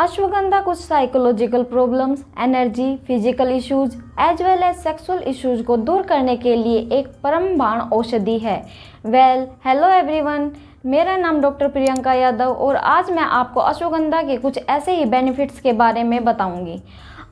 अश्वगंधा कुछ psychological problems, energy, physical issues as well as sexual issues को दूर करने के लिए एक परमबाण औषधि है। हेलो एवरीवन, मेरा नाम डॉक्टर प्रियंका यादव और आज मैं आपको अश्वगंधा के कुछ ऐसे ही बेनिफिट्स के बारे में बताऊंगी।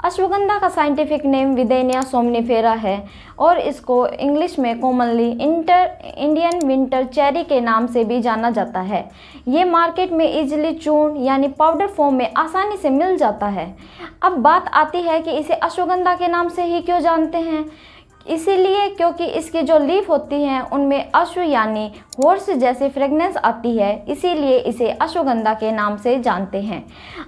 अश्वगंधा का साइंटिफिक नेम विदेनिया सोमनिफेरा है और इसको इंग्लिश में कॉमनली इंडियन विंटर चेरी के नाम से भी जाना जाता है। ये मार्केट में इजीली चूर्ण यानी पाउडर फॉर्म में आसानी से मिल जाता है। अब बात आती है कि इसे अश्वगंधा के नाम से ही क्यों जानते हैं। इसीलिए क्योंकि इसकी जो लीफ होती हैं उनमें अश्व यानी हॉर्स जैसी फ्रेगनेंस आती है, इसीलिए इसे अश्वगंधा के नाम से जानते हैं।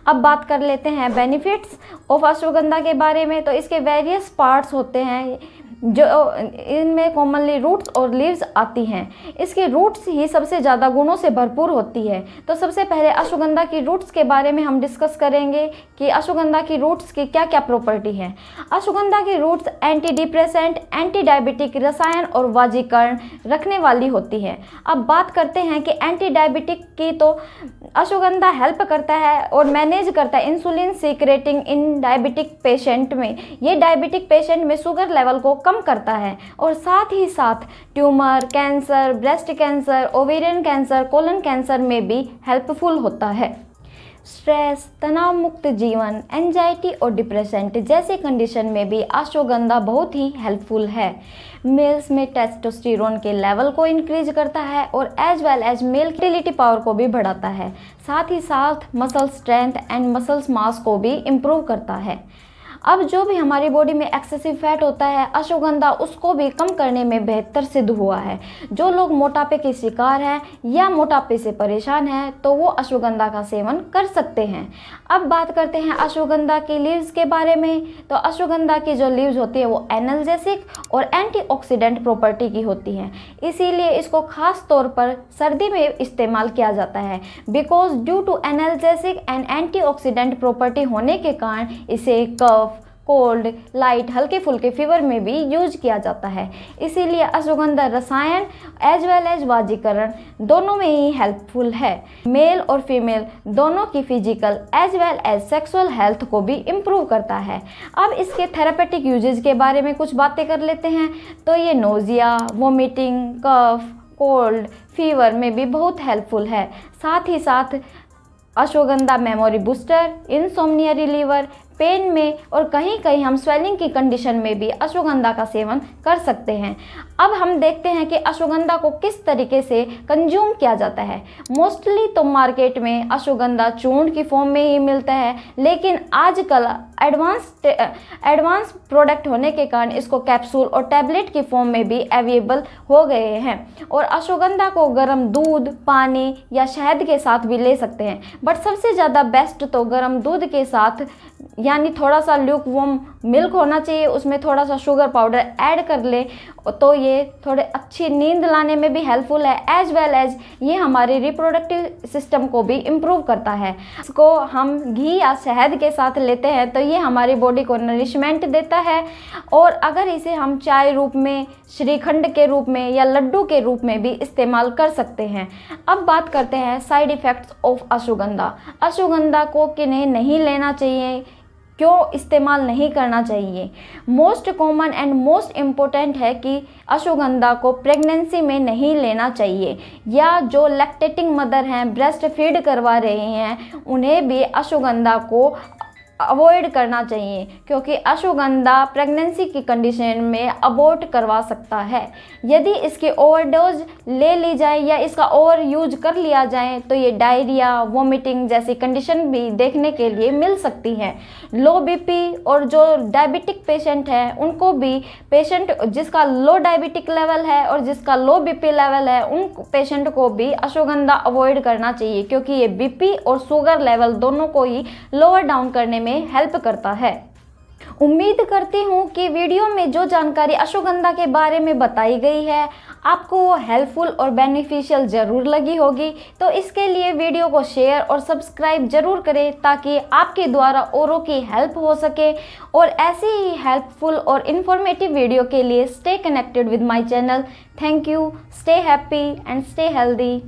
अब बात कर लेते हैं बेनिफिट्स ऑफ अश्वगंधा के बारे में। तो इसके वेरियस पार्ट्स होते हैं जो इनमें कॉमनली रूट्स और लीव्स आती हैं। इसकी रूट्स ही सबसे ज़्यादा गुणों से भरपूर होती है। तो सबसे पहले अश्वगंधा की रूट्स के बारे में हम डिस्कस करेंगे कि अश्वगंधा की रूट्स की क्या क्या प्रॉपर्टी है। अश्वगंधा की roots anti depressant, anti diabetic रसायन और वाजीकरण रखने वाली होती है। अब बात करते हैं कि एंटी डायबिटिक की, तो अश्वगंधा हेल्प करता है और मैनेज करता है insulin secreting in diabetic patient में। ये डायबिटिक पेशेंट में शुगर लेवल को कम करता है और साथ ही साथ tumour, cancer, breast cancer, ovarian cancer, colon cancer में भी हेल्पफुल होता है। स्ट्रेस, तनाव मुक्त जीवन, एंजाइटी और डिप्रेशन जैसे कंडीशन में भी अश्वगंधा बहुत ही हेल्पफुल है। मेल्स में टेस्टोस्टेरोन के लेवल को इंक्रीज करता है और as well as male fertility power को भी बढ़ाता है। साथ ही साथ muscle strength and muscles mass को भी इम्प्रूव करता है। अब जो भी हमारी बॉडी में एक्सेसिव फैट होता है, अश्वगंधा उसको भी कम करने में बेहतर सिद्ध हुआ है। जो लोग मोटापे के शिकार हैं या मोटापे से परेशान हैं तो वो अश्वगंधा का सेवन कर सकते हैं। अब बात करते हैं अश्वगंधा की लीव्स के बारे में। तो अश्वगंधा की जो लीव्स होती है वो एनाल्जेसिक और एंटीऑक्सीडेंट प्रॉपर्टी की होती हैं, इसीलिए इसको खास तौर पर सर्दी में इस्तेमाल किया जाता है। Because due to analgesic and antioxidant property होने के कारण इसे कफ, कोल्ड, लाइट, हल्के फुल्के फीवर में भी यूज किया जाता है। इसीलिए अश्वगंधा रसायन एज वेल एज वाजीकरण दोनों में ही हेल्पफुल है। मेल और फीमेल दोनों की physical as well as sexual health को भी इम्प्रूव करता है। अब इसके थेरेपेटिक यूजेज के बारे में कुछ बातें कर लेते हैं। तो ये nausea, vomiting, cough, cold, fever में भी बहुत हेल्पफुल है। साथ ही साथ ashwagandha memory booster, insomnia reliever, pain में और कहीं कहीं हम स्वेलिंग की कंडीशन में भी अश्वगंधा का सेवन कर सकते हैं। अब हम देखते हैं कि अश्वगंधा को किस तरीके से कंज्यूम किया जाता है। मोस्टली तो मार्केट में अश्वगंधा चूर्ण की फॉर्म में ही मिलता है, लेकिन आजकल एडवांस प्रोडक्ट होने के कारण इसको कैप्सूल और टैबलेट की फॉर्म में भी अवेलेबल हो गए हैं। और अश्वगंधा को गर्म दूध, पानी या शहद के साथ भी ले सकते हैं, बट सबसे ज़्यादा बेस्ट तो गर्म दूध के साथ यानी थोड़ा सा ल्यूक वार्म मिल्क होना चाहिए, उसमें थोड़ा सा शुगर पाउडर ऐड कर ले तो ये थोड़े अच्छी नींद लाने में भी हेल्पफुल है। एज वेल एज ये हमारे रिप्रोडक्टिव सिस्टम को भी इम्प्रूव करता है। इसको हम घी या शहद के साथ लेते हैं तो ये हमारी बॉडी को नरिशमेंट देता है। और अगर इसे हम चाय रूप में, श्रीखंड के रूप में या लड्डू के रूप में भी इस्तेमाल कर सकते हैं। अब बात करते हैं side effects of ashwagandha. Ashwagandha को किन्हें नहीं लेना चाहिए, क्यों इस्तेमाल नहीं करना चाहिए। Most common and most important है कि अश्वगंधा को प्रेगनेंसी में नहीं लेना चाहिए, या जो लैक्टेटिंग मदर हैं, ब्रेस्ट फीड करवा रहे हैं, उन्हें भी अश्वगंधा को अवॉइड करना चाहिए, क्योंकि अश्वगंधा प्रेगनेंसी की कंडीशन में अबॉर्ट करवा सकता है। यदि इसकी ओवरडोज ले ली जाए या इसका ओवर यूज कर लिया जाए तो ये डायरिया, वोमिटिंग जैसी कंडीशन भी देखने के लिए मिल सकती है। लो बीपी और जो डायबिटिक पेशेंट हैं उनको भी, पेशेंट जिसका लो डायबिटिक लेवल है और जिसका लो बीपी लेवल है, उन पेशेंट को भी अश्वगंधा अवॉइड करना चाहिए, क्योंकि ये बीपी और शुगर लेवल दोनों को ही लोअर डाउन करने में हेल्प करता है। उम्मीद करती हूँ कि वीडियो में जो जानकारी अश्वगंधा के बारे में बताई गई है आपको वो हेल्पफुल और बेनिफिशियल ज़रूर लगी होगी। तो इसके लिए वीडियो को शेयर और सब्सक्राइब ज़रूर करें ताकि आपके द्वारा औरों की हेल्प हो सके। और ऐसी ही हेल्पफुल और इन्फॉर्मेटिव वीडियो के लिए stay connected with my channel. Thank you, stay happy and stay healthy.